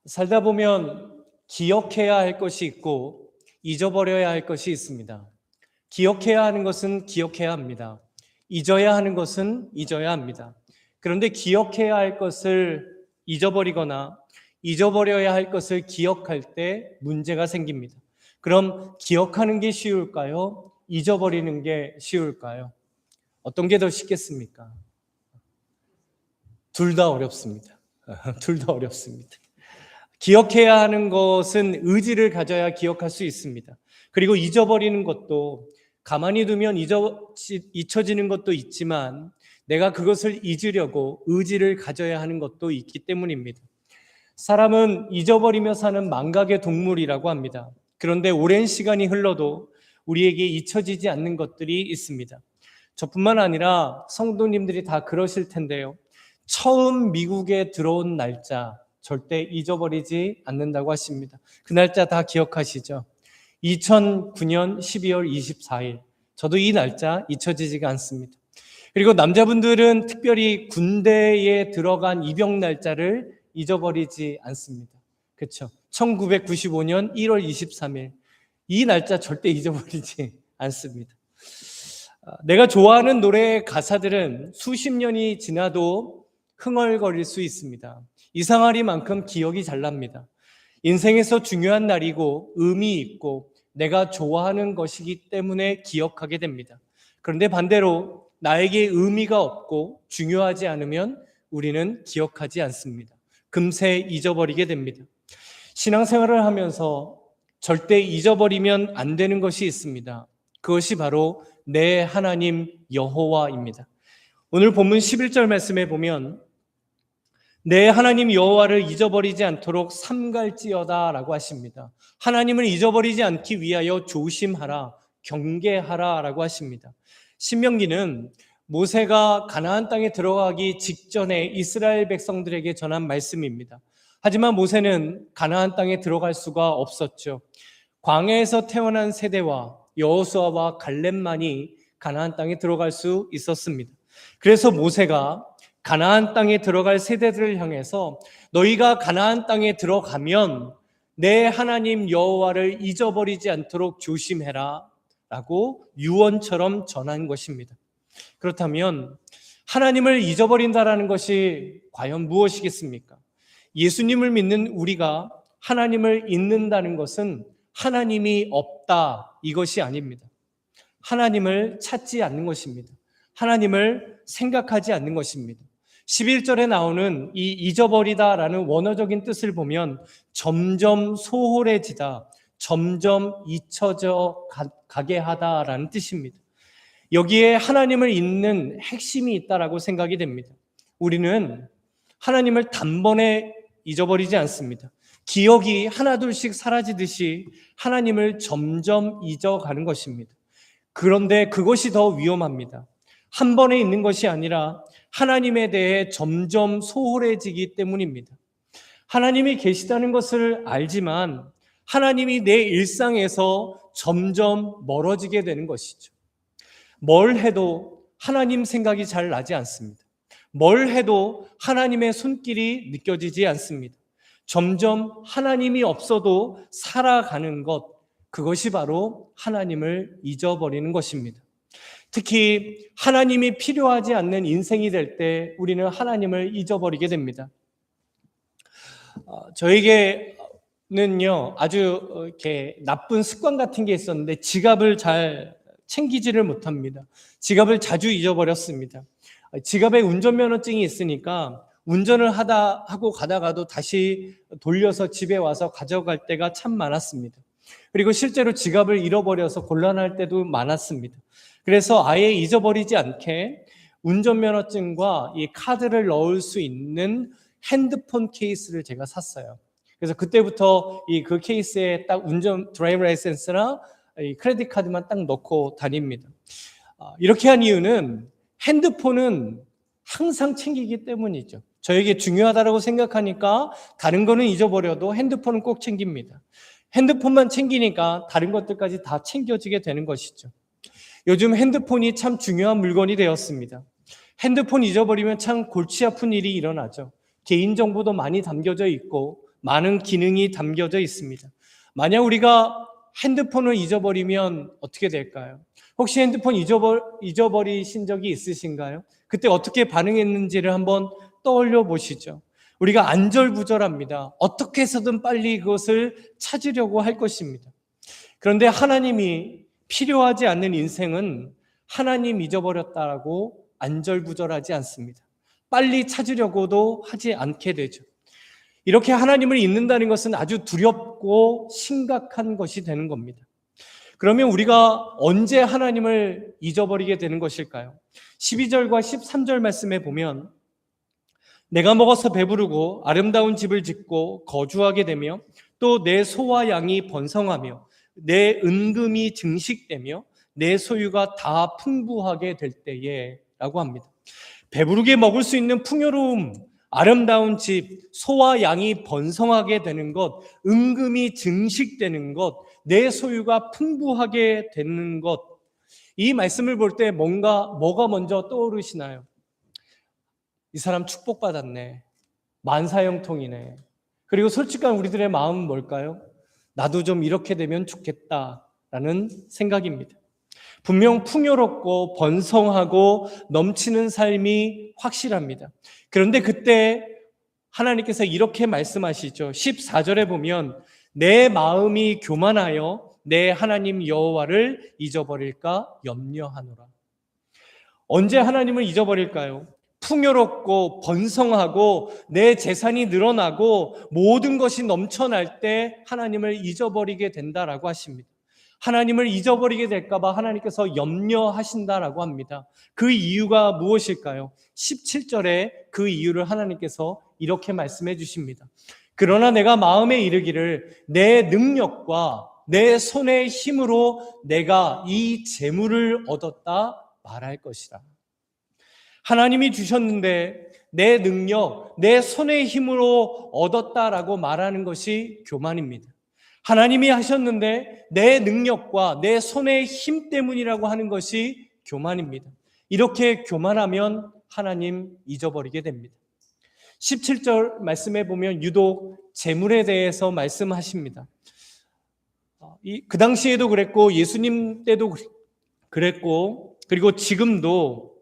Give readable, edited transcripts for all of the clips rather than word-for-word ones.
살다 보면 기억해야 할 것이 있고 잊어버려야 할 것이 있습니다. 기억해야 하는 것은 기억해야 합니다. 잊어야 하는 것은 잊어야 합니다. 그런데 기억해야 할 것을 잊어버리거나 잊어버려야 할 것을 기억할 때 문제가 생깁니다. 그럼 기억하는 게 쉬울까요? 잊어버리는 게 쉬울까요? 어떤 게 더 쉽겠습니까? 둘 다 어렵습니다. 둘 다 어렵습니다. 기억해야 하는 것은 의지를 가져야 기억할 수 있습니다. 그리고 잊어버리는 것도 가만히 두면 잊혀지는 것도 있지만 내가 그것을 잊으려고 의지를 가져야 하는 것도 있기 때문입니다. 사람은 잊어버리며 사는 망각의 동물이라고 합니다. 그런데 오랜 시간이 흘러도 우리에게 잊혀지지 않는 것들이 있습니다. 저뿐만 아니라 성도님들이 다 그러실 텐데요. 처음 미국에 들어온 날짜 절대 잊어버리지 않는다고 하십니다. 그 날짜 다 기억하시죠? 2009년 12월 24일. 저도 이 날짜 잊혀지지가 않습니다. 그리고 남자분들은 특별히 군대에 들어간 입영 날짜를 잊어버리지 않습니다. 그렇죠? 1995년 1월 23일. 이 날짜 절대 잊어버리지 않습니다. 내가 좋아하는 노래의 가사들은 수십 년이 지나도 흥얼거릴 수 있습니다. 이상하리만큼 기억이 잘 납니다. 인생에서 중요한 날이고 의미 있고 내가 좋아하는 것이기 때문에 기억하게 됩니다. 그런데 반대로 나에게 의미가 없고 중요하지 않으면 우리는 기억하지 않습니다. 금세 잊어버리게 됩니다. 신앙생활을 하면서 절대 잊어버리면 안 되는 것이 있습니다. 그것이 바로 내 하나님 여호와입니다. 오늘 본문 11절 말씀에 보면 내 하나님 여호와를 잊어버리지 않도록 삼갈지어다 라고 하십니다. 하나님을 잊어버리지 않기 위하여 조심하라, 경계하라 라고 하십니다. 신명기는 모세가 가나안 땅에 들어가기 직전에 이스라엘 백성들에게 전한 말씀입니다. 하지만 모세는 가나안 땅에 들어갈 수가 없었죠. 광야에서 태어난 세대와 여호수아와 갈렙만이 가나안 땅에 들어갈 수 있었습니다. 그래서 모세가 가나안 땅에 들어갈 세대들을 향해서 너희가 가나안 땅에 들어가면 내 하나님 여호와를 잊어버리지 않도록 조심해라 라고 유언처럼 전한 것입니다. 그렇다면 하나님을 잊어버린다라는 것이 과연 무엇이겠습니까? 예수님을 믿는 우리가 하나님을 잊는다는 것은 하나님이 없다 이것이 아닙니다. 하나님을 찾지 않는 것입니다. 하나님을 생각하지 않는 것입니다. 11절에 나오는 이 잊어버리다라는 원어적인 뜻을 보면 점점 소홀해지다, 점점 잊혀져 가게 하다라는 뜻입니다. 여기에 하나님을 잊는 핵심이 있다라고 생각이 됩니다. 우리는 하나님을 단번에 잊어버리지 않습니다. 기억이 하나둘씩 사라지듯이 하나님을 점점 잊어가는 것입니다. 그런데 그것이 더 위험합니다. 한 번에 잊는 것이 아니라 하나님에 대해 점점 소홀해지기 때문입니다. 하나님이 계시다는 것을 알지만 하나님이 내 일상에서 점점 멀어지게 되는 것이죠. 뭘 해도 하나님 생각이 잘 나지 않습니다. 뭘 해도 하나님의 손길이 느껴지지 않습니다. 점점 하나님이 없어도 살아가는 것, 그것이 바로 하나님을 잊어버리는 것입니다. 특히 하나님이 필요하지 않는 인생이 될 때 우리는 하나님을 잊어버리게 됩니다. 저에게는요 아주 이렇게 나쁜 습관 같은 게 있었는데 지갑을 잘 챙기지를 못합니다. 지갑을 자주 잊어버렸습니다. 지갑에 운전면허증이 있으니까 운전을 하고 가다가도 다시 돌려서 집에 와서 가져갈 때가 참 많았습니다. 그리고 실제로 지갑을 잃어버려서 곤란할 때도 많았습니다. 그래서 아예 잊어버리지 않게 운전면허증과 이 카드를 넣을 수 있는 핸드폰 케이스를 제가 샀어요. 그래서 그때부터 그 케이스에 딱 드라이브 라이센스나 이 크레딧 카드만 딱 넣고 다닙니다. 이렇게 한 이유는 핸드폰은 항상 챙기기 때문이죠. 저에게 중요하다고 생각하니까 다른 거는 잊어버려도 핸드폰은 꼭 챙깁니다. 핸드폰만 챙기니까 다른 것들까지 다 챙겨지게 되는 것이죠. 요즘 핸드폰이 참 중요한 물건이 되었습니다. 핸드폰 잊어버리면 참 골치 아픈 일이 일어나죠. 개인정보도 많이 담겨져 있고 많은 기능이 담겨져 있습니다. 만약 우리가 핸드폰을 잊어버리면 어떻게 될까요? 혹시 핸드폰 잊어버리신 적이 있으신가요? 그때 어떻게 반응했는지를 한번 떠올려 보시죠. 우리가 안절부절합니다. 어떻게 해서든 빨리 그것을 찾으려고 할 것입니다. 그런데 하나님이 필요하지 않는 인생은 하나님 잊어버렸다라고 안절부절하지 않습니다. 빨리 찾으려고도 하지 않게 되죠. 이렇게 하나님을 잊는다는 것은 아주 두렵고 심각한 것이 되는 겁니다. 그러면 우리가 언제 하나님을 잊어버리게 되는 것일까요? 12절과 13절 말씀에 보면 내가 먹어서 배부르고 아름다운 집을 짓고 거주하게 되며 또 내 소와 양이 번성하며 내 은금이 증식되며 내 소유가 다 풍부하게 될 때에 라고 합니다. 배부르게 먹을 수 있는 풍요로움, 아름다운 집, 소와 양이 번성하게 되는 것, 은금이 증식되는 것, 내 소유가 풍부하게 되는 것, 이 말씀을 볼 때 뭐가 먼저 떠오르시나요? 이 사람 축복받았네. 만사형통이네. 그리고 솔직한 우리들의 마음은 뭘까요? 나도 좀 이렇게 되면 좋겠다라는 생각입니다. 분명 풍요롭고 번성하고 넘치는 삶이 확실합니다. 그런데 그때 하나님께서 이렇게 말씀하시죠. 14절에 보면 내 마음이 교만하여 내 하나님 여호와를 잊어버릴까 염려하노라. 언제 하나님을 잊어버릴까요? 풍요롭고 번성하고 내 재산이 늘어나고 모든 것이 넘쳐날 때 하나님을 잊어버리게 된다라고 하십니다. 하나님을 잊어버리게 될까 봐 하나님께서 염려하신다라고 합니다. 그 이유가 무엇일까요? 17절에 그 이유를 하나님께서 이렇게 말씀해 주십니다. 그러나 내가 마음에 이르기를 내 능력과 내 손의 힘으로 내가 이 재물을 얻었다 말할 것이라. 하나님이 주셨는데 내 능력, 내 손의 힘으로 얻었다라고 말하는 것이 교만입니다. 하나님이 하셨는데 내 능력과 내 손의 힘 때문이라고 하는 것이 교만입니다. 이렇게 교만하면 하나님 잊어버리게 됩니다. 17절 말씀해 보면 유독 재물에 대해서 말씀하십니다. 그 당시에도 그랬고 예수님 때도 그랬고 그리고 지금도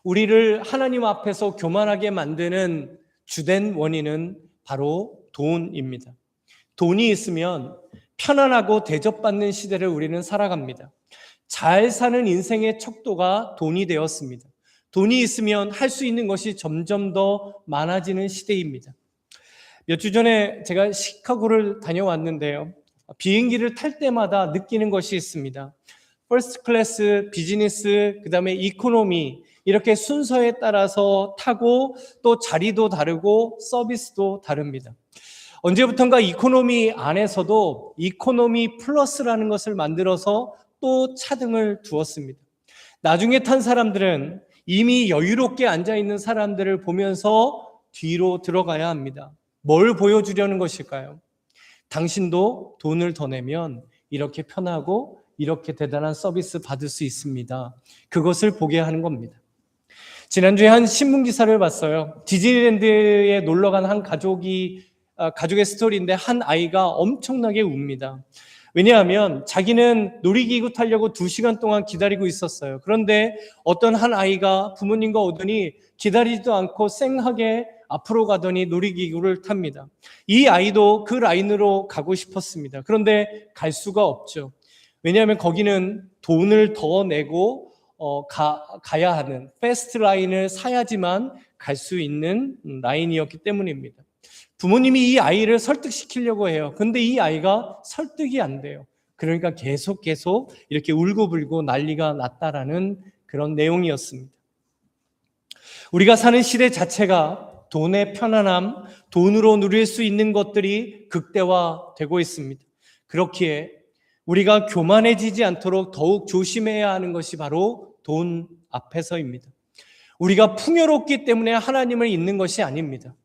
우리를 하나님 앞에서 교만하게 만드는 주된 원인은 바로 돈입니다. 돈이 있으면 편안하고 대접받는 시대를 우리는 살아갑니다. 잘 사는 인생의 척도가 돈이 되었습니다. 돈이 있으면 할 수 있는 것이 점점 더 많아지는 시대입니다. 몇 주 전에 제가 시카고를 다녀왔는데요. 비행기를 탈 때마다 느끼는 것이 있습니다. 퍼스트 클래스, 비즈니스, 그 다음에 이코노미 이렇게 순서에 따라서 타고 또 자리도 다르고 서비스도 다릅니다. 언제부턴가 이코노미 안에서도 이코노미 플러스라는 것을 만들어서 또 차등을 두었습니다. 나중에 탄 사람들은 이미 여유롭게 앉아있는 사람들을 보면서 뒤로 들어가야 합니다. 뭘 보여주려는 것일까요? 당신도 돈을 더 내면 이렇게 편하고 이렇게 대단한 서비스 받을 수 있습니다. 그것을 보게 하는 겁니다. 지난주에 한 신문기사를 봤어요. 디즈니랜드에 놀러간 한 가족의 스토리인데 한 아이가 엄청나게 웁니다. 왜냐하면 자기는 놀이기구 타려고 2시간 동안 기다리고 있었어요. 그런데 어떤 한 아이가 부모님과 오더니 기다리지도 않고 쌩하게 앞으로 가더니 놀이기구를 탑니다. 이 아이도 그 라인으로 가고 싶었습니다. 그런데 갈 수가 없죠. 왜냐하면 거기는 돈을 더 내고 가야 하는 패스트 라인을 사야지만 갈 수 있는 라인이었기 때문입니다. 부모님이 이 아이를 설득시키려고 해요. 근데 이 아이가 설득이 안 돼요. 그러니까 계속 이렇게 울고불고 난리가 났다라는 그런 내용이었습니다. 우리가 사는 시대 자체가 돈의 편안함, 돈으로 누릴 수 있는 것들이 극대화되고 있습니다. 그렇기에 우리가 교만해지지 않도록 더욱 조심해야 하는 것이 바로 돈 앞에서입니다. 우리가 풍요롭기 때문에 하나님을 잊는 것이 아닙니다.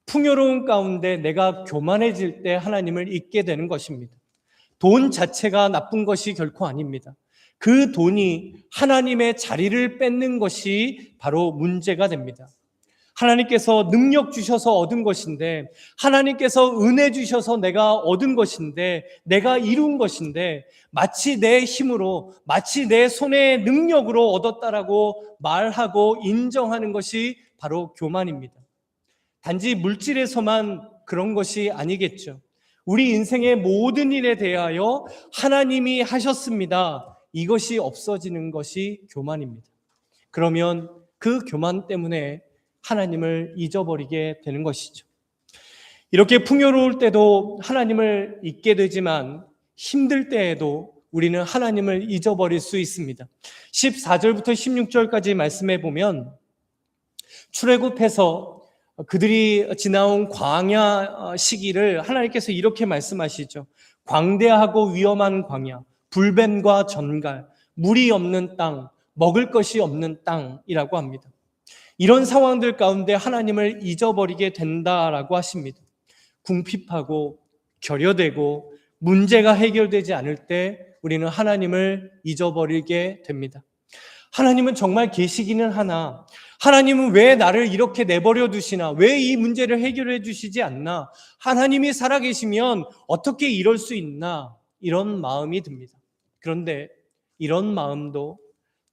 풍요로운 가운데 내가 교만해질 때 하나님을 잊게 되는 것입니다. 돈 자체가 나쁜 것이 결코 아닙니다. 그 돈이 하나님의 자리를 뺏는 것이 바로 문제가 됩니다. 하나님께서 능력 주셔서 얻은 것인데, 하나님께서 은혜 주셔서 내가 얻은 것인데, 내가 이룬 것인데, 마치 내 힘으로, 마치 내 손의 능력으로 얻었다라고 말하고 인정하는 것이 바로 교만입니다. 단지 물질에서만 그런 것이 아니겠죠. 우리 인생의 모든 일에 대하여 하나님이 하셨습니다, 이것이 없어지는 것이 교만입니다. 그러면 그 교만 때문에 하나님을 잊어버리게 되는 것이죠. 이렇게 풍요로울 때도 하나님을 잊게 되지만 힘들 때에도 우리는 하나님을 잊어버릴 수 있습니다. 14절부터 16절까지 말씀해 보면, 출애굽해서 그들이 지나온 광야 시기를 하나님께서 이렇게 말씀하시죠. 광대하고 위험한 광야, 불뱀과 전갈, 물이 없는 땅, 먹을 것이 없는 땅이라고 합니다. 이런 상황들 가운데 하나님을 잊어버리게 된다라고 하십니다. 궁핍하고 결여되고 문제가 해결되지 않을 때 우리는 하나님을 잊어버리게 됩니다. 하나님은 정말 계시기는 하나, 하나님은 왜 나를 이렇게 내버려 두시나, 왜 이 문제를 해결해 주시지 않나, 하나님이 살아계시면 어떻게 이럴 수 있나, 이런 마음이 듭니다. 그런데 이런 마음도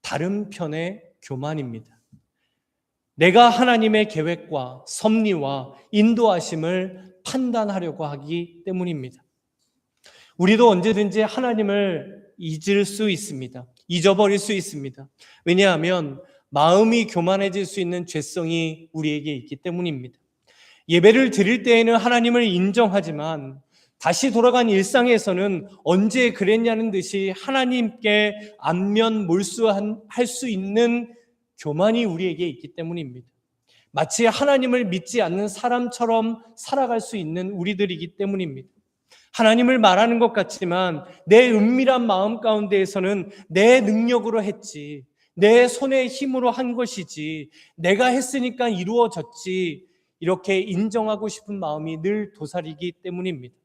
다른 편의 교만입니다. 내가 하나님의 계획과 섭리와 인도하심을 판단하려고 하기 때문입니다. 우리도 언제든지 하나님을 잊을 수 있습니다. 잊어버릴 수 있습니다. 왜냐하면 마음이 교만해질 수 있는 죄성이 우리에게 있기 때문입니다. 예배를 드릴 때에는 하나님을 인정하지만 다시 돌아간 일상에서는 언제 그랬냐는 듯이 하나님께 안면 몰수할 수 있는 교만이 우리에게 있기 때문입니다. 마치 하나님을 믿지 않는 사람처럼 살아갈 수 있는 우리들이기 때문입니다. 하나님을 말하는 것 같지만 내 은밀한 마음 가운데에서는 내 능력으로 했지, 내 손의 힘으로 한 것이지, 내가 했으니까 이루어졌지, 이렇게 인정하고 싶은 마음이 늘 도사리기 때문입니다.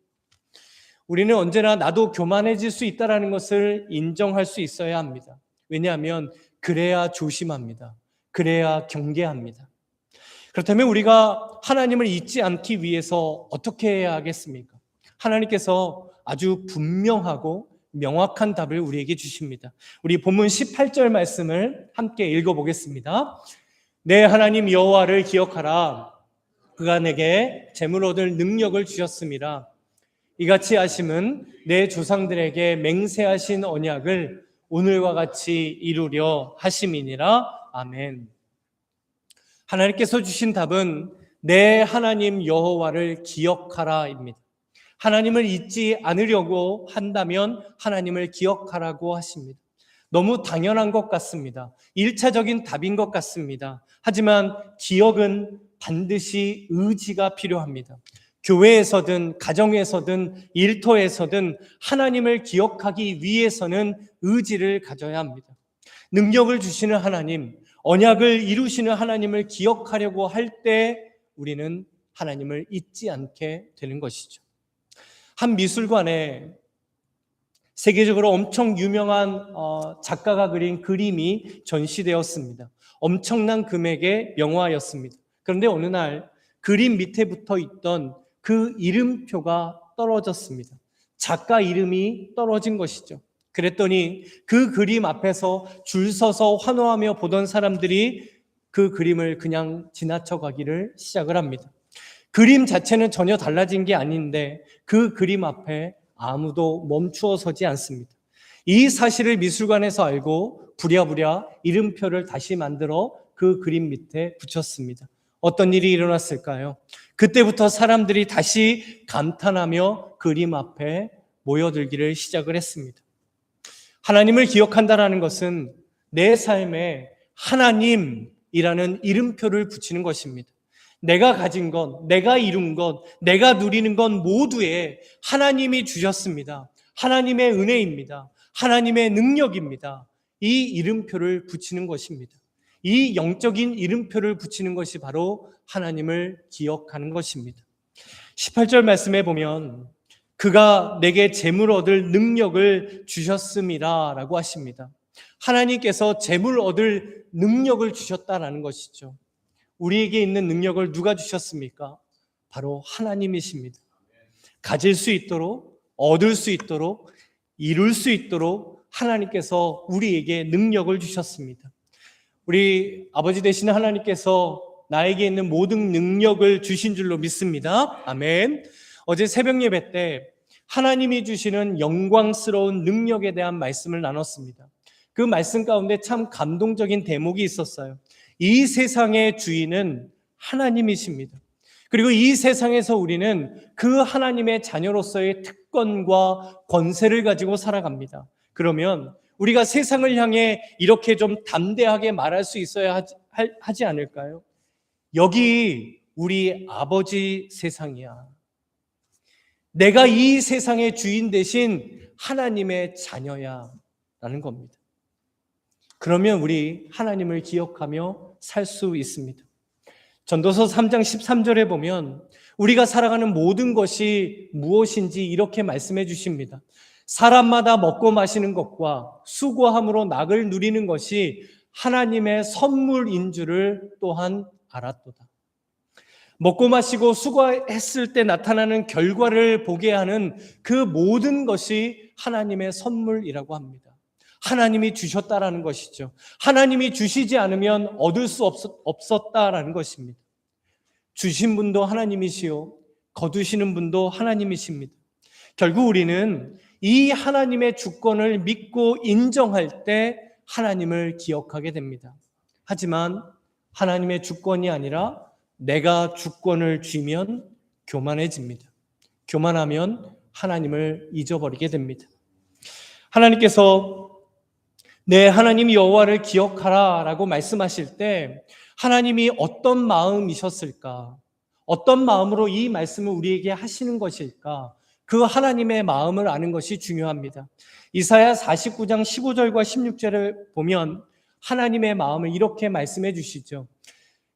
우리는 언제나 나도 교만해질 수 있다는 것을 인정할 수 있어야 합니다. 왜냐하면 그래야 조심합니다. 그래야 경계합니다. 그렇다면 우리가 하나님을 잊지 않기 위해서 어떻게 해야 하겠습니까? 하나님께서 아주 분명하고 명확한 답을 우리에게 주십니다. 우리 본문 18절 말씀을 함께 읽어보겠습니다. 내 하나님 여호와를 기억하라. 그가 내게 재물 얻을 능력을 주셨음이라. 이같이 하심은 내 조상들에게 맹세하신 언약을 오늘과 같이 이루려 하심이니라. 아멘. 하나님께서 주신 답은 내 하나님 여호와를 기억하라입니다. 하나님을 잊지 않으려고 한다면 하나님을 기억하라고 하십니다. 너무 당연한 것 같습니다. 1차적인 답인 것 같습니다. 하지만 기억은 반드시 의지가 필요합니다. 교회에서든 가정에서든 일터에서든 하나님을 기억하기 위해서는 의지를 가져야 합니다. 능력을 주시는 하나님, 언약을 이루시는 하나님을 기억하려고 할 때 우리는 하나님을 잊지 않게 되는 것이죠. 한 미술관에 세계적으로 엄청 유명한 작가가 그린 그림이 전시되었습니다. 엄청난 금액의 명화였습니다. 그런데 어느 날 그림 밑에 붙어 있던 그 이름표가 떨어졌습니다. 작가 이름이 떨어진 것이죠. 그랬더니 그 그림 앞에서 줄 서서 환호하며 보던 사람들이 그 그림을 그냥 지나쳐 가기를 시작을 합니다. 그림 자체는 전혀 달라진 게 아닌데 그 그림 앞에 아무도 멈추어 서지 않습니다. 이 사실을 미술관에서 알고 부랴부랴 이름표를 다시 만들어 그 그림 밑에 붙였습니다. 어떤 일이 일어났을까요? 그때부터 사람들이 다시 감탄하며 그림 앞에 모여들기를 시작을 했습니다. 하나님을 기억한다는 것은 내 삶에 하나님이라는 이름표를 붙이는 것입니다. 내가 가진 것, 내가 이룬 것, 내가 누리는 것 모두에 하나님이 주셨습니다. 하나님의 은혜입니다. 하나님의 능력입니다. 이 이름표를 붙이는 것입니다. 이 영적인 이름표를 붙이는 것이 바로 하나님을 기억하는 것입니다. 18절 말씀에 보면 그가 내게 재물 얻을 능력을 주셨음이라 라고 하십니다. 하나님께서 재물 얻을 능력을 주셨다라는 것이죠. 우리에게 있는 능력을 누가 주셨습니까? 바로 하나님이십니다. 가질 수 있도록, 얻을 수 있도록, 이룰 수 있도록 하나님께서 우리에게 능력을 주셨습니다. 우리 아버지 되시는 하나님께서 나에게 있는 모든 능력을 주신 줄로 믿습니다. 아멘. 어제 새벽 예배 때 하나님이 주시는 영광스러운 능력에 대한 말씀을 나눴습니다. 그 말씀 가운데 참 감동적인 대목이 있었어요. 이 세상의 주인은 하나님이십니다. 그리고 이 세상에서 우리는 그 하나님의 자녀로서의 특권과 권세를 가지고 살아갑니다. 그러면 우리가 세상을 향해 이렇게 좀 담대하게 말할 수 있어야 하지 않을까요? 여기 우리 아버지 세상이야. 내가 이 세상의 주인 대신 하나님의 자녀야 라는 겁니다. 그러면 우리 하나님을 기억하며 살 수 있습니다. 전도서 3장 13절에 보면 우리가 살아가는 모든 것이 무엇인지 이렇게 말씀해 주십니다. 사람마다 먹고 마시는 것과 수고함으로 낙을 누리는 것이 하나님의 선물인 줄을 또한 알았도다. 먹고 마시고 수고했을 때 나타나는 결과를 보게 하는 그 모든 것이 하나님의 선물이라고 합니다. 하나님이 주셨다라는 것이죠. 하나님이 주시지 않으면 얻을 수 없었다라는 것입니다. 주신 분도 하나님이시요 거두시는 분도 하나님이십니다. 결국 우리는 이 하나님의 주권을 믿고 인정할 때 하나님을 기억하게 됩니다. 하지만 하나님의 주권이 아니라 내가 주권을 쥐면 교만해집니다. 교만하면 하나님을 잊어버리게 됩니다. 하나님께서 내 하나님 여호와를 기억하라 라고 말씀하실 때 하나님이 어떤 마음이셨을까? 어떤 마음으로 이 말씀을 우리에게 하시는 것일까? 그 하나님의 마음을 아는 것이 중요합니다. 이사야 49장 15절과 16절을 보면 하나님의 마음을 이렇게 말씀해 주시죠.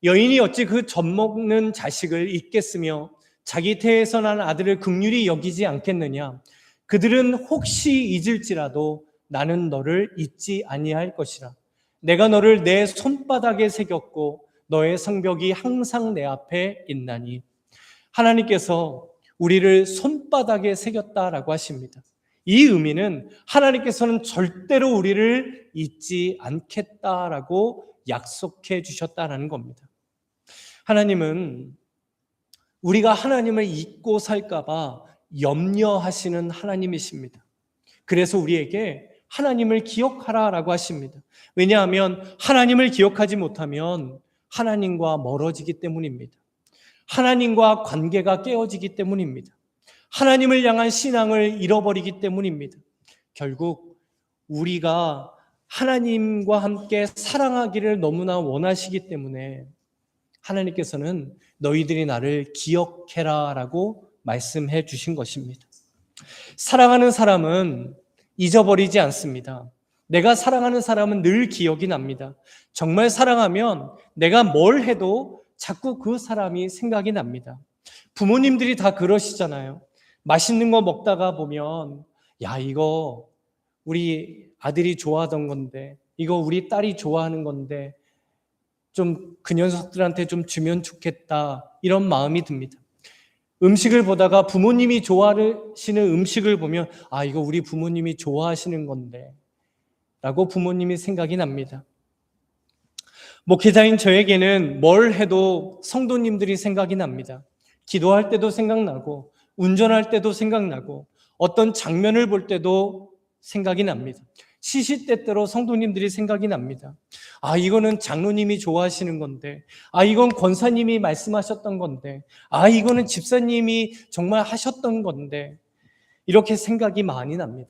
여인이 어찌 그 젖먹는 자식을 잊겠으며 자기 태에서 난 아들을 긍휼히 여기지 않겠느냐? 그들은 혹시 잊을지라도 나는 너를 잊지 아니할 것이라. 내가 너를 내 손바닥에 새겼고 너의 성벽이 항상 내 앞에 있나니. 하나님께서 우리를 손바닥에 새겼다라고 하십니다. 이 의미는 하나님께서는 절대로 우리를 잊지 않겠다라고 약속해 주셨다라는 겁니다. 하나님은 우리가 하나님을 잊고 살까 봐 염려하시는 하나님이십니다. 그래서 우리에게 하나님을 기억하라라고 하십니다. 왜냐하면 하나님을 기억하지 못하면 하나님과 멀어지기 때문입니다. 하나님과 관계가 깨어지기 때문입니다. 하나님을 향한 신앙을 잃어버리기 때문입니다. 결국 우리가 하나님과 함께 사랑하기를 너무나 원하시기 때문에 하나님께서는 너희들이 나를 기억해라 라고 말씀해 주신 것입니다. 사랑하는 사람은 잊어버리지 않습니다. 내가 사랑하는 사람은 늘 기억이 납니다. 정말 사랑하면 내가 뭘 해도 자꾸 그 사람이 생각이 납니다. 부모님들이 다 그러시잖아요. 맛있는 거 먹다가 보면 야, 이거 우리 아들이 좋아하던 건데, 이거 우리 딸이 좋아하는 건데 좀 그 녀석들한테 좀 주면 좋겠다, 이런 마음이 듭니다. 음식을 보다가 부모님이 좋아하시는 음식을 보면 아, 이거 우리 부모님이 좋아하시는 건데 라고 부모님이 생각이 납니다. 목회자인 저에게는 뭘 해도 성도님들이 생각이 납니다. 기도할 때도 생각나고 운전할 때도 생각나고 어떤 장면을 볼 때도 생각이 납니다. 시시때때로 성도님들이 생각이 납니다. 아, 이거는 장로님이 좋아하시는 건데, 아, 이건 권사님이 말씀하셨던 건데, 아, 이거는 집사님이 정말 하셨던 건데, 이렇게 생각이 많이 납니다.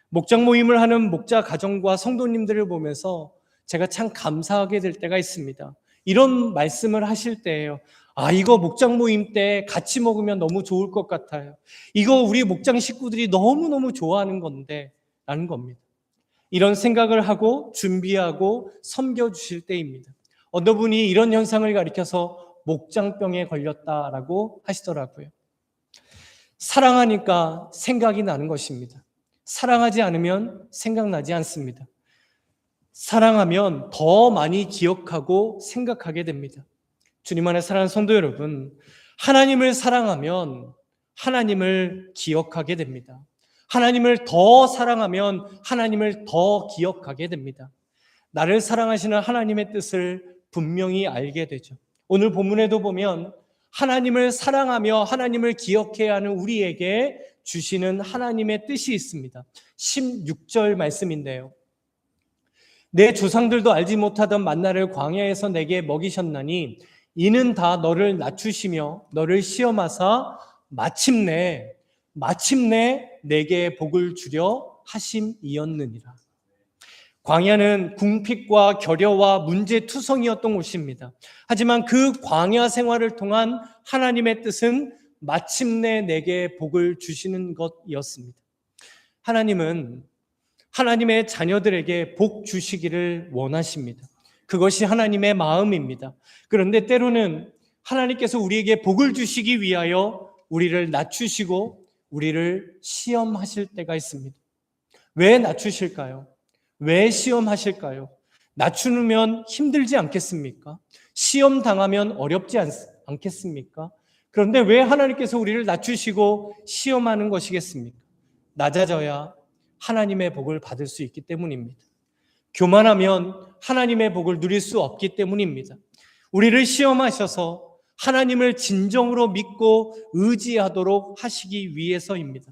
목장 모임을 하는 목자 가정과 성도님들을 보면서 제가 참 감사하게 될 때가 있습니다. 이런 말씀을 하실 때예요. 아, 이거 목장 모임 때 같이 먹으면 너무 좋을 것 같아요. 이거 우리 목장 식구들이 너무너무 좋아하는 건데 라는 겁니다. 이런 생각을 하고 준비하고 섬겨주실 때입니다. 어느 분이 이런 현상을 가리켜서 목장병에 걸렸다라고 하시더라고요. 사랑하니까 생각이 나는 것입니다. 사랑하지 않으면 생각나지 않습니다. 사랑하면 더 많이 기억하고 생각하게 됩니다. 주님 안에 사랑하는 성도 여러분, 하나님을 사랑하면 하나님을 기억하게 됩니다. 하나님을 더 사랑하면 하나님을 더 기억하게 됩니다. 나를 사랑하시는 하나님의 뜻을 분명히 알게 되죠. 오늘 본문에도 보면 하나님을 사랑하며 하나님을 기억해야 하는 우리에게 주시는 하나님의 뜻이 있습니다. 16절 말씀인데요. 내 조상들도 알지 못하던 만나를 광야에서 내게 먹이셨나니 이는 다 너를 낮추시며 너를 시험하사 마침내 내게 복을 주려 하심이었느니라. 광야는 궁핍과 결여와 문제투성이었던 곳입니다. 하지만 그 광야 생활을 통한 하나님의 뜻은 마침내 내게 복을 주시는 것이었습니다. 하나님은 하나님의 자녀들에게 복 주시기를 원하십니다. 그것이 하나님의 마음입니다. 그런데 때로는 하나님께서 우리에게 복을 주시기 위하여 우리를 낮추시고 우리를 시험하실 때가 있습니다. 왜 낮추실까요? 왜 시험하실까요? 낮추면 힘들지 않겠습니까? 시험 당하면 어렵지 않겠습니까? 그런데 왜 하나님께서 우리를 낮추시고 시험하는 것이겠습니까? 낮아져야 하나님의 복을 받을 수 있기 때문입니다. 교만하면 하나님의 복을 누릴 수 없기 때문입니다. 우리를 시험하셔서 하나님을 진정으로 믿고 의지하도록 하시기 위해서입니다.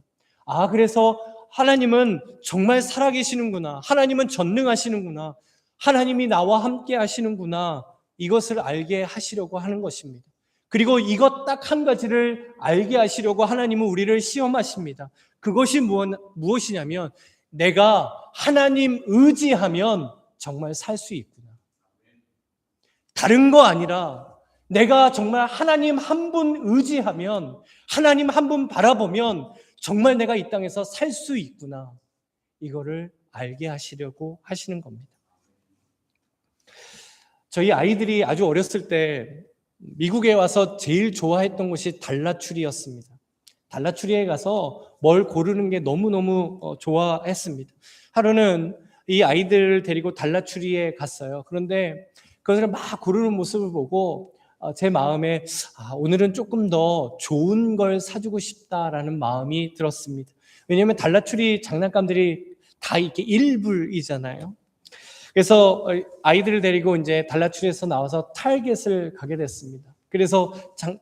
그래서 하나님은 정말 살아계시는구나. 하나님은 전능하시는구나. 하나님이 나와 함께 하시는구나. 이것을 알게 하시려고 하는 것입니다. 그리고 이것 딱 한 가지를 알게 하시려고 하나님은 우리를 시험하십니다. 그것이 무엇이냐면 내가 하나님 의지하면 정말 살 수 있구나. 다른 거 아니라 내가 정말 하나님 한 분 의지하면, 하나님 한 분 바라보면 정말 내가 이 땅에서 살 수 있구나. 이거를 알게 하시려고 하시는 겁니다. 저희 아이들이 아주 어렸을 때 미국에 와서 제일 좋아했던 곳이 달라추리였습니다. 달라추리에 가서 뭘 고르는 게 너무너무 좋아했습니다. 하루는 이 아이들을 데리고 달라추리에 갔어요. 그런데 그것을 막 고르는 모습을 보고 제 마음에 오늘은 조금 더 좋은 걸 사주고 싶다라는 마음이 들었습니다. 왜냐하면 달라추리 장난감들이 다 이렇게 1불이잖아요. 그래서 아이들을 데리고 이제 달라추리에서 나와서 타겟을 가게 됐습니다. 그래서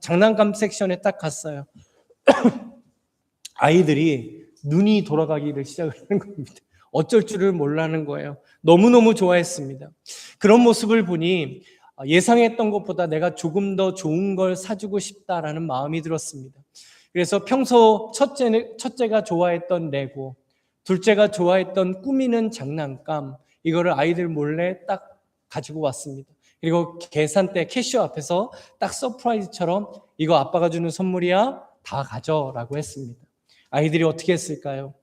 장난감 섹션에 딱 갔어요. 아이들이 눈이 돌아가기를 시작하는 겁니다. 어쩔 줄을 몰라는 거예요. 너무너무 좋아했습니다. 그런 모습을 보니 예상했던 것보다 내가 조금 더 좋은 걸 사주고 싶다라는 마음이 들었습니다. 그래서 평소 첫째가 좋아했던 레고, 둘째가 좋아했던 꾸미는 장난감, 이거를 아이들 몰래 딱 가지고 왔습니다. 그리고 계산대 캐셔 앞에서 딱 서프라이즈처럼 이거 아빠가 주는 선물이야, 다 가져라고 했습니다. 아이들이 어떻게 했을까요?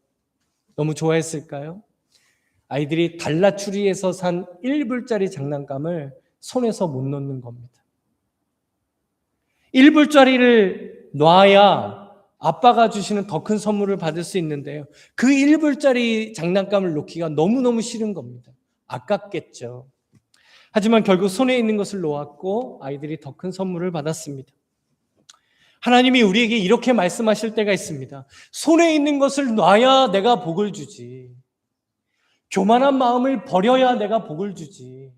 너무 좋아했을까요? 아이들이 달라추리에서 산 1불짜리 장난감을 손에서 못 놓는 겁니다. 1불짜리를 놔야 아빠가 주시는 더 큰 선물을 받을 수 있는데요. 그 1불짜리 장난감을 놓기가 너무너무 싫은 겁니다. 아깝겠죠. 하지만 결국 손에 있는 것을 놓았고 아이들이 더 큰 선물을 받았습니다. 하나님이 우리에게 이렇게 말씀하실 때가 있습니다. 손에 있는 것을 놔야 내가 복을 주지. 교만한 마음을 버려야 내가 복을 주지.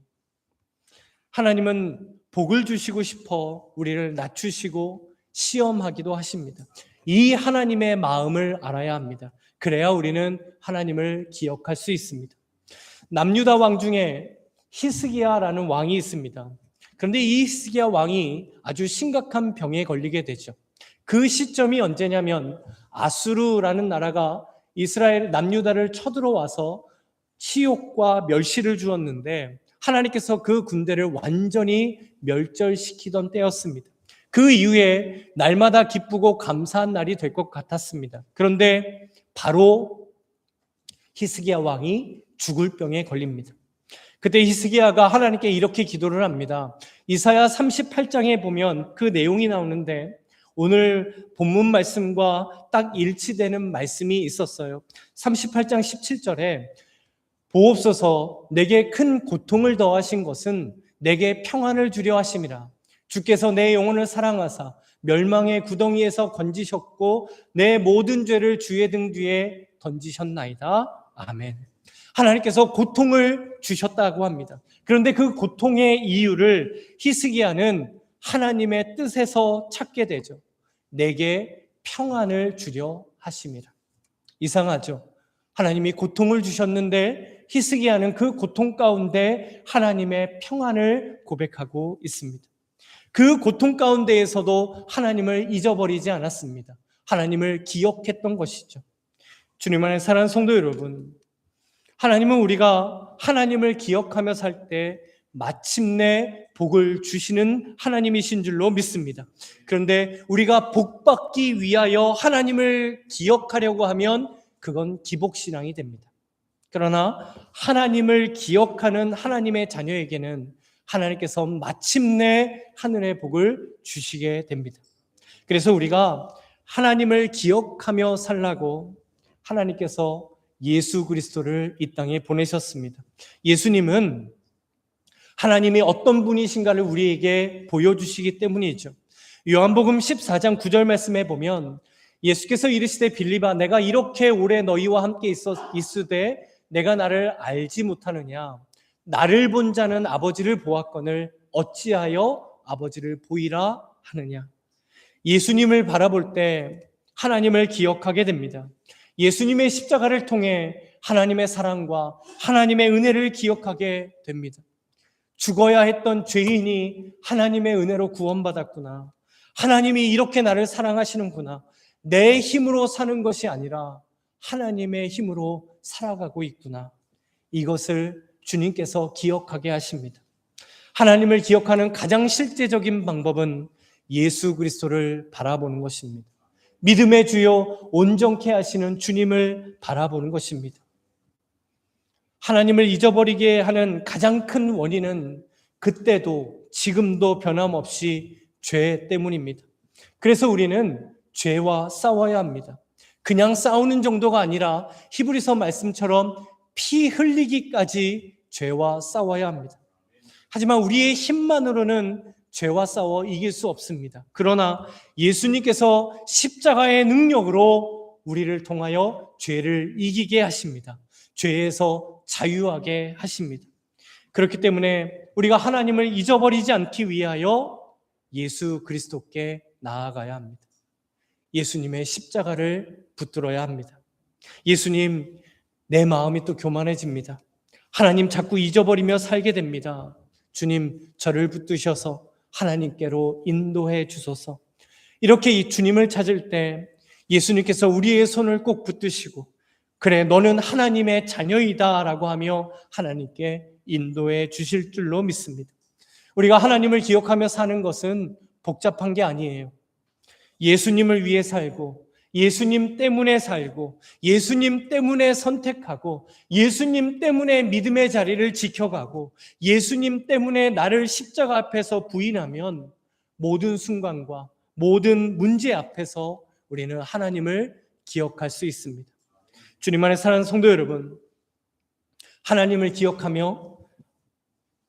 하나님은 복을 주시고 싶어 우리를 낮추시고 시험하기도 하십니다. 이 하나님의 마음을 알아야 합니다. 그래야 우리는 하나님을 기억할 수 있습니다. 남유다 왕 중에 히스기야라는 왕이 있습니다. 그런데 이 히스기야 왕이 아주 심각한 병에 걸리게 되죠. 그 시점이 언제냐면 아수르라는 나라가 이스라엘 남유다를 쳐들어와서 치욕과 멸시를 주었는데 하나님께서 그 군대를 완전히 멸절시키던 때였습니다. 그 이후에 날마다 기쁘고 감사한 날이 될 것 같았습니다. 그런데 바로 히스기야 왕이 죽을 병에 걸립니다. 그때 히스기야가 하나님께 이렇게 기도를 합니다. 이사야 38장에 보면 그 내용이 나오는데 오늘 본문 말씀과 딱 일치되는 말씀이 있었어요. 38장 17절에 보옵소서 내게 큰 고통을 더하신 것은 내게 평안을 주려 하심이라. 주께서 내 영혼을 사랑하사 멸망의 구덩이에서 건지셨고 내 모든 죄를 주의 등 뒤에 던지셨나이다. 아멘. 하나님께서 고통을 주셨다고 합니다. 그런데 그 고통의 이유를 히스기야는 하나님의 뜻에서 찾게 되죠. 내게 평안을 주려 하심이라. 이상하죠? 하나님이 고통을 주셨는데 히스기야는 그 고통 가운데 하나님의 평안을 고백하고 있습니다. 그 고통 가운데에서도 하나님을 잊어버리지 않았습니다. 하나님을 기억했던 것이죠. 주님 안에 사랑하는 성도 여러분, 하나님은 우리가 하나님을 기억하며 살 때 마침내 복을 주시는 하나님이신 줄로 믿습니다. 그런데 우리가 복 받기 위하여 하나님을 기억하려고 하면 그건 기복신앙이 됩니다. 그러나 하나님을 기억하는 하나님의 자녀에게는 하나님께서 마침내 하늘의 복을 주시게 됩니다. 그래서 우리가 하나님을 기억하며 살라고 하나님께서 예수 그리스도를 이 땅에 보내셨습니다. 예수님은 하나님이 어떤 분이신가를 우리에게 보여주시기 때문이죠. 요한복음 14장 9절 말씀에 보면 예수께서 이르시되 빌립아 내가 이렇게 오래 너희와 함께 있으되 내가 나를 알지 못하느냐. 나를 본 자는 아버지를 보았거늘 어찌하여 아버지를 보이라 하느냐. 예수님을 바라볼 때 하나님을 기억하게 됩니다. 예수님의 십자가를 통해 하나님의 사랑과 하나님의 은혜를 기억하게 됩니다. 죽어야 했던 죄인이 하나님의 은혜로 구원받았구나. 하나님이 이렇게 나를 사랑하시는구나. 내 힘으로 사는 것이 아니라 하나님의 힘으로 살아가고 있구나. 이것을 주님께서 기억하게 하십니다. 하나님을 기억하는 가장 실제적인 방법은 예수 그리스도를 바라보는 것입니다. 믿음의 주요 온전케 하시는 주님을 바라보는 것입니다. 하나님을 잊어버리게 하는 가장 큰 원인은 그때도 지금도 변함없이 죄 때문입니다. 그래서 우리는 죄와 싸워야 합니다. 그냥 싸우는 정도가 아니라 히브리서 말씀처럼 피 흘리기까지 죄와 싸워야 합니다. 하지만 우리의 힘만으로는 죄와 싸워 이길 수 없습니다. 그러나 예수님께서 십자가의 능력으로 우리를 통하여 죄를 이기게 하십니다. 죄에서 자유하게 하십니다. 그렇기 때문에 우리가 하나님을 잊어버리지 않기 위하여 예수 그리스도께 나아가야 합니다. 예수님의 십자가를 붙들어야 합니다. 예수님, 내 마음이 또 교만해집니다. 하나님 자꾸 잊어버리며 살게 됩니다. 주님, 저를 붙드셔서 하나님께로 인도해 주소서. 이렇게 이 주님을 찾을 때 예수님께서 우리의 손을 꼭 붙드시고 그래 너는 하나님의 자녀이다 라고 하며 하나님께 인도해 주실 줄로 믿습니다. 우리가 하나님을 기억하며 사는 것은 복잡한 게 아니에요. 예수님을 위해 살고 예수님 때문에 살고 예수님 때문에 선택하고 예수님 때문에 믿음의 자리를 지켜가고 예수님 때문에 나를 십자가 앞에서 부인하면 모든 순간과 모든 문제 앞에서 우리는 하나님을 기억할 수 있습니다. 주님 안에 사랑하는 성도 여러분, 하나님을 기억하며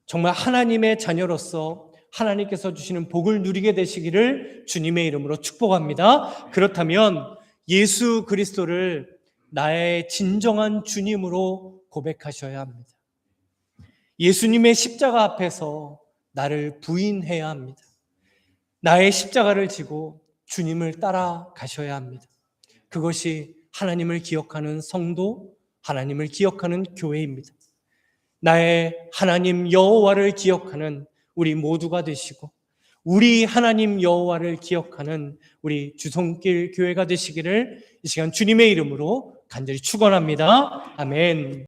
정말 하나님의 자녀로서 하나님께서 주시는 복을 누리게 되시기를 주님의 이름으로 축복합니다. 그렇다면 예수 그리스도를 나의 진정한 주님으로 고백하셔야 합니다. 예수님의 십자가 앞에서 나를 부인해야 합니다. 나의 십자가를 지고 주님을 따라가셔야 합니다. 그것이 하나님을 기억하는 성도, 하나님을 기억하는 교회입니다. 나의 하나님 여호와를 기억하는 우리 모두가 되시고 우리 하나님 여호와를 기억하는 우리 주성길 교회가 되시기를 이 시간 주님의 이름으로 간절히 축원합니다. 아멘.